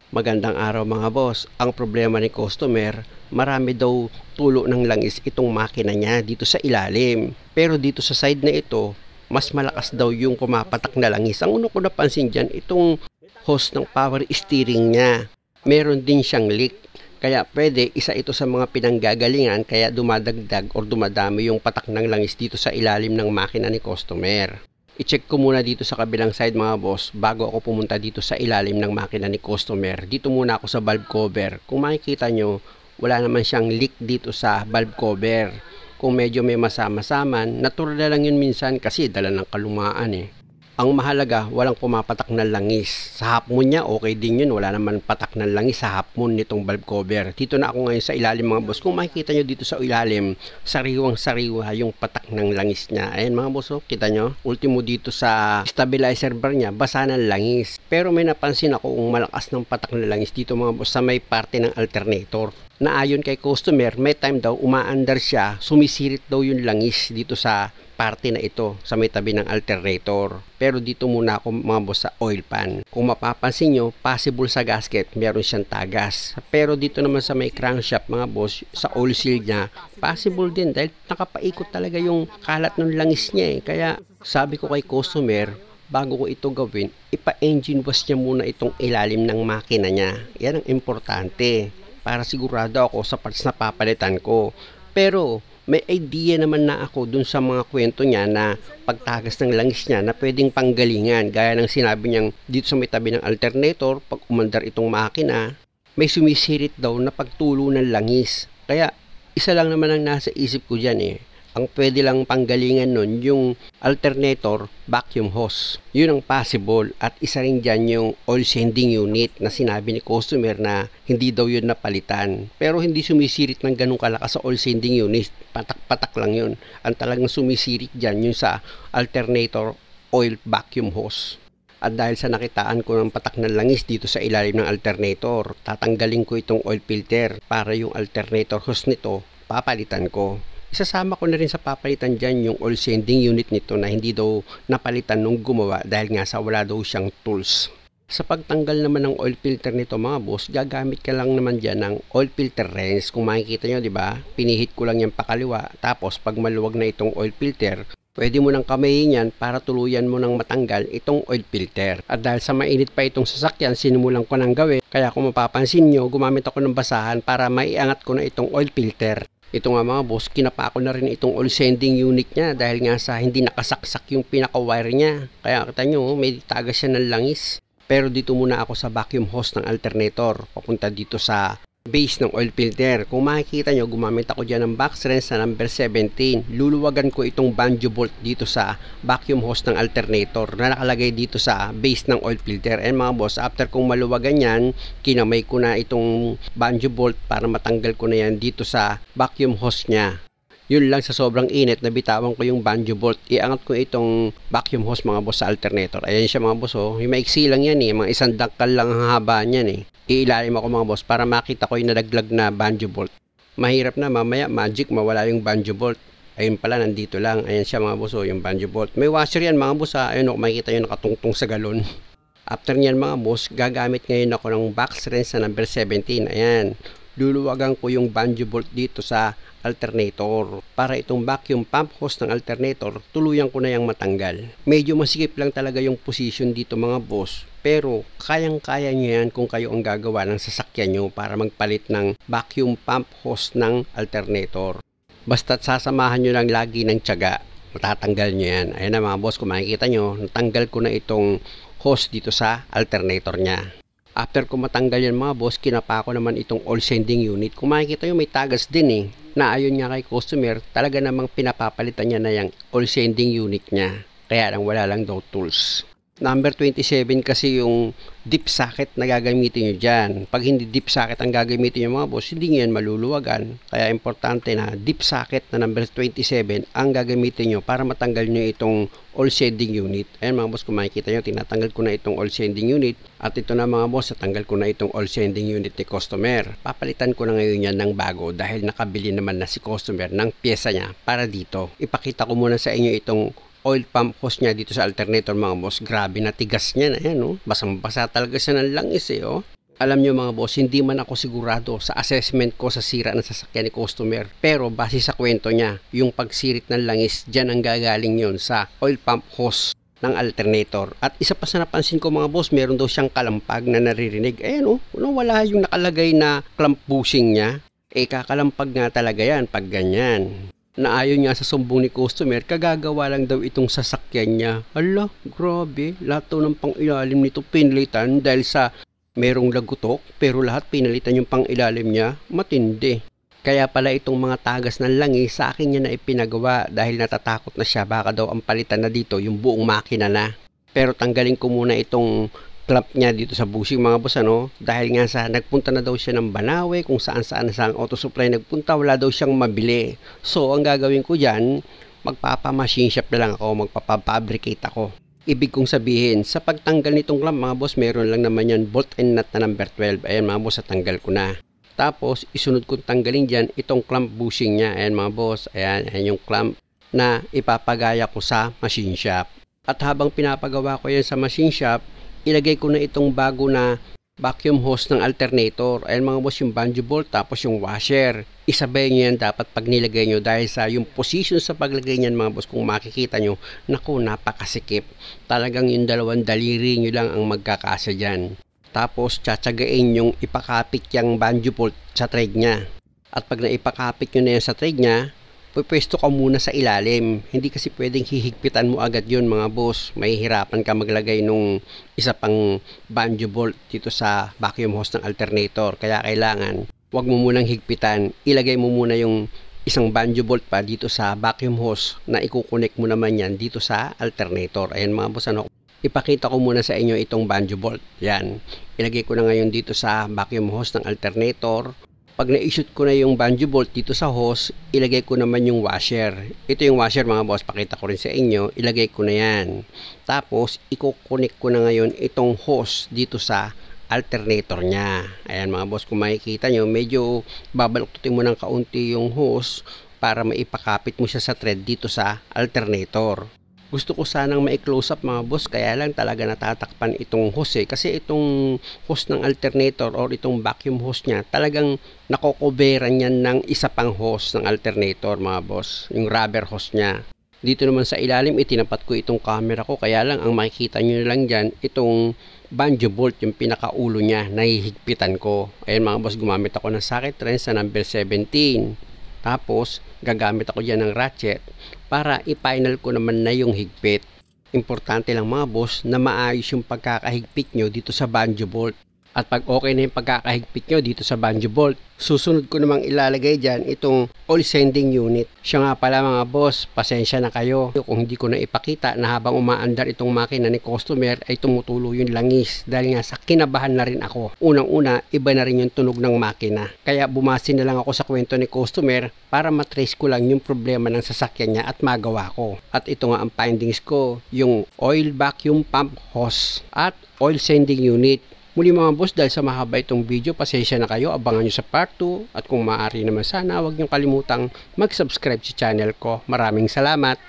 Magandang araw mga boss. Ang problema ni customer, marami daw tulo ng langis itong makina niya dito sa ilalim. Pero dito sa side na ito, mas malakas daw yung pumapatak na langis. Ang uno ko napansin dyan, itong hose ng power steering niya. Meron din siyang leak. Kaya pwede isa ito sa mga pinanggagalingan kaya dumadagdag o dumadami yung patak ng langis dito sa ilalim ng makina ni customer. I-check ko muna dito sa kabilang side mga boss bago ako pumunta dito sa ilalim ng makina ni customer. Dito muna ako sa valve cover. Kung makikita nyo, wala naman siyang leak dito sa valve cover. Kung medyo may masama-saman, natural na lang yun minsan kasi dala ng kalumaan eh. Ang mahalaga, walang pumapatak na langis. Sa half moon niya, okay din yun. Wala naman patak na langis sa half moon nitong valve cover. Dito na ako ngayon sa ilalim mga boss. Kung makikita nyo dito sa ilalim, sariwang-sariwa yung patak ng langis niya. Ayan mga boss, oh, kita nyo? Ultimo dito sa stabilizer bar niya, basa ng langis. Pero may napansin ako kung malakas ng patak na langis dito mga boss sa may parte ng alternator. Na ayon kay customer, may time daw umaandar siya, sumisirit daw yung langis dito sa parte na ito sa may tabi ng alternator. Pero dito muna ako mga boss sa oil pan. Kung mapapansin nyo, possible sa gasket meron siyang tagas. Pero dito naman sa may crankshaft mga boss, sa oil seal niya, possible din dahil nakapaikot talaga yung kalat ng langis niya eh. Kaya sabi ko kay customer, bago ko ito gawin, ipa-engine wash niya muna itong ilalim ng makina niya. Yan ang importante para sigurado ako sa parts na papalitan ko. Pero may idea naman na ako dun sa mga kwento niya na pagtagas ng langis niya na pwedeng panggalingan. Gaya ng sinabi niyang dito sa may tabi ng alternator, pag umandar itong makina, may sumisirit daw na pagtulo ng langis. Kaya isa lang naman ang nasa isip ko dyan eh. Ang pwede lang panggalingan nun yung alternator vacuum hose. Yun ang possible at isa rin dyan yung oil sending unit na sinabi ni customer na hindi daw yun napalitan. Pero hindi sumisirit ng ganun kalakas sa oil sending unit. Patak-patak lang yun. Ang talagang sumisirit dyan yung sa alternator oil vacuum hose. At dahil sa nakitaan ko ng patak ng langis dito sa ilalim ng alternator, tatanggalin ko itong oil filter para yung alternator hose nito papalitan ko. Isasama ko na rin sa papalitan dyan yung oil sending unit nito na hindi daw napalitan nung gumawa dahil nga sa wala daw siyang tools. Sa pagtanggal naman ng oil filter nito mga boss, gagamit ka lang naman dyan ng oil filter wrench. Kung makikita nyo, diba? Pinihit ko lang yung pakaliwa. Tapos pag maluwag na itong oil filter, pwede mo nang kamayin yan para tuluyan mo nang matanggal itong oil filter. At dahil sa mainit pa itong sasakyan, sinimulan ko nang gawin. Kaya kung mapapansin nyo, gumamit ako ng basahan para maiangat ko na itong oil filter. Ito nga mga boss, kinapa ko na rin itong oil sending unit niya dahil nga sa hindi nakasaksak yung pinaka-wire niya. Kaya kita nyo, may tagas siya ng langis. Pero dito muna ako sa vacuum hose ng alternator, papunta dito sa base ng oil filter. Kung makikita nyo, gumamit ako dyan ng box wrench na number 17. Luluwagan ko itong banjo bolt dito sa vacuum hose ng alternator na nakalagay dito sa base ng oil filter. And mga boss, after kong maluwagan yan, kinamay ko na itong banjo bolt para matanggal ko na yan dito sa vacuum hose niya. Yun lang, sa sobrang init, nabitawan ko yung banjo bolt. Iangat ko itong vacuum hose mga boss sa alternator. Ayan siya mga boss, oh. Yung maiksi lang yan eh. Mga isang dangkal lang ang haba niyan eh. Iilalim ako mga boss para makita ko yung nalaglag na banjo bolt. Mahirap na mamaya magic mawala yung banjo bolt. Ayun pala, nandito lang. Ayan siya mga boss, oh, yung banjo bolt. May washer yan mga boss ha. Ayun, oh, makikita nyo nakatungtong sa galon. After nyan mga boss, gagamit ngayon ako ng box wrench na number 17. Ayan. Luluwagan ko yung banjo bolt dito sa alternator para itong vacuum pump hose ng alternator tuluyan ko na yung matanggal. Medyo masikip lang talaga yung position dito mga boss, pero kayang-kaya nyo yan kung kayo ang gagawa ng sasakyan nyo para magpalit ng vacuum pump hose ng alternator. Basta't sasamahan nyo lang lagi ng tiyaga, matatanggal nyo yan. Ayan na mga boss, kung makikita nyo, natanggal ko na itong hose dito sa alternator nya. After ko matanggal yan mga boss, kinapa ko naman itong oil sending unit. Kung makikita nyo, may tagas din eh. Na ayon nga kay customer, talaga namang pinapapalitan niya na yung oil sending unit niya. Kaya lang wala lang daw tools. Number 27 kasi yung deep socket na gagamitin nyo dyan. Pag hindi deep socket ang gagamitin nyo mga boss, hindi nyo yan maluluwagan. Kaya importante na deep socket na number 27 ang gagamitin nyo para matanggal nyo itong oil sending unit. Ayan mga boss, kung makikita nyo, tinatanggal ko na itong oil sending unit. At ito na mga boss, natanggal ko na itong oil sending unit ni customer. Papalitan ko na ngayon yan ng bago dahil nakabili naman na si customer ng pyesa niya para dito. Ipakita ko muna sa inyo itong oil pump hose niya dito sa alternator mga boss. Grabe na tigas niya na yan, oh. Basang-basa talaga siya ng langis eh, oh. Alam nyo mga boss, hindi man ako sigurado sa assessment ko sa sira ng sasakyan ni customer. Pero base sa kwento niya, yung pagsirit ng langis, dyan ang gagaling yon sa oil pump hose ng alternator. At isa pa sa napansin ko mga boss, meron daw siyang kalampag na naririnig. Ayan wala yung nakalagay na clamp bushing niya. Kakalampag nga talaga yan pag ganyan. Naayon nga sa sumbong ni customer, kagagawa lang daw itong sasakyan niya. Hala, grabe, lahat daw ng pang-ilalim nito pinalitan dahil sa merong lagutok, pero lahat pinalitan yung pang-ilalim niya. Matindi. Kaya pala itong mga tagas ng langis sa akin niya na ipinagawa dahil natatakot na siya, baka daw ang palitan na dito yung buong makina na. Pero tanggalin ko muna itong clamp niya dito sa bushing mga boss, dahil nga sa nagpunta na daw siya ng Banawe, kung saan sa auto supply nagpunta, wala daw siyang mabili. So ang gagawin ko dyan, magpapa-machine shop na lang ako, magpapafabricate ako. Ibig kong sabihin, sa pagtanggal nitong clamp mga boss, meron lang naman yan bolt and nut na number 12. Ayan mga boss, tanggal ko na. Tapos isunod kong tanggalin dyan itong clamp bushing niya. Ayan mga boss, ayan yung clamp na ipapagaya ko sa machine shop. At habang pinapagawa ko yan sa machine shop, ilagay ko na itong bago na vacuum hose ng alternator. Ayan mga boss, yung banjo bolt tapos yung washer. Isabay nyo yan dapat pag nilagay nyo, dahil sa yung position sa paglagay nyan mga boss, kung makikita nyo, naku, napakasikip. Talagang yung dalawang daliri nyo lang ang magkakasa dyan. Tapos tsatsagain yung ipakapit yung banjo bolt sa thread nya. At pag naipakapit nyo na yan sa thread nya, pwesto ka muna sa ilalim. Hindi kasi pwedeng hihigpitan mo agad yun mga boss. Mahihirapan ka maglagay nung isa pang banjo bolt dito sa vacuum hose ng alternator. Kaya kailangan, wag mo munang higpitan. Ilagay mo muna yung isang banjo bolt pa dito sa vacuum hose na ikukonek mo naman yan dito sa alternator. Ayan mga boss, ipakita ko muna sa inyo itong banjo bolt. Yan. Ilagay ko na ngayon dito sa vacuum hose ng alternator. Pag na-shoot ko na yung banjo bolt dito sa hose, ilagay ko naman yung washer. Ito yung washer mga boss, pakita ko rin sa inyo. Ilagay ko na yan. Tapos, i-connect ko na ngayon itong hose dito sa alternator nya. Ayan mga boss, kung makikita nyo, medyo babaluktutin mo ng kaunti yung hose para maipakapit mo siya sa thread dito sa alternator. Gusto ko sanang ma-close up mga boss, kaya lang talaga natatakpan itong hose kasi itong hose ng alternator or itong vacuum hose niya, talagang nakokoveran yan ng isa pang hose ng alternator mga boss, yung rubber hose niya. Dito naman sa ilalim, itinapat ko itong camera ko, kaya lang ang makikita nyo lang dyan, itong banjo bolt, yung pinakaulo niya, nahihigpitan ko. Ayan mga boss, gumamit ako ng socket wrench sa number 17. Tapos, gagamit ako dyan ng ratchet para i-final ko naman na yung higpit. Importante lang mga boss na maayos yung pagkakahigpit nyo dito sa banjo bolt. At pag okay na yung pagkakahigpit nyo dito sa banjo bolt, susunod ko namang ilalagay dyan itong oil sending unit. Siya nga pala mga boss, pasensya na kayo kung hindi ko na ipakita na habang umaandar itong makina ni customer ay tumutulo yung langis, dahil nga sa kinabahan na rin ako. Unang-una, iba na rin yung tunog ng makina. Kaya bumasi na lang ako sa kwento ni customer para matrace ko lang yung problema ng sasakyan niya at magawa ko. At ito nga ang findings ko, yung oil vacuum pump hose at oil sending unit. Muli mga boss, dahil sa mahaba itong video, pasensya na kayo, abangan nyo sa part 2 at kung maaari naman sana, huwag nyo kalimutang mag-subscribe sa channel ko. Maraming salamat!